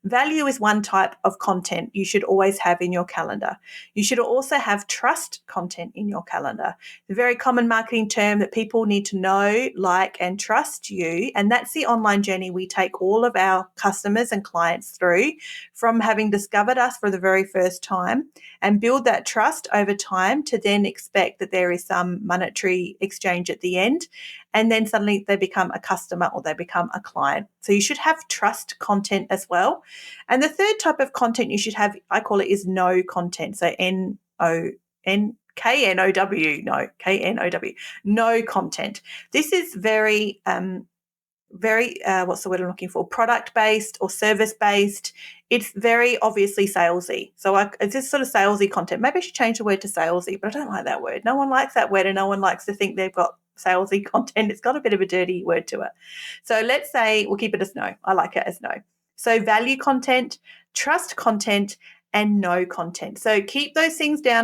Value is one type of content you should always have in your calendar. You should also have trust content in your calendar. The very common marketing term that people need to know, like, and trust you. And that's the online journey we take all of our customers and clients through, from having discovered us for the very first time, and build that trust over time to then expect that there is some monetary exchange at the end. And then suddenly they become a customer or they become a client. So you should have trust content as well. And the third type of content you should have, I call it, is know content. So K-N-O-W, know content. This is very, what's the word I'm looking for? Product-based or service-based. It's very obviously salesy. So it's this sort of salesy content. Maybe I should change the word to salesy, but I don't like that word. No one likes that word, and no one likes to think they've got salesy content. It's got a bit of a dirty word to it. So let's say we'll keep it as no. I like it as no. So value content, trust content, and know content. So keep those things down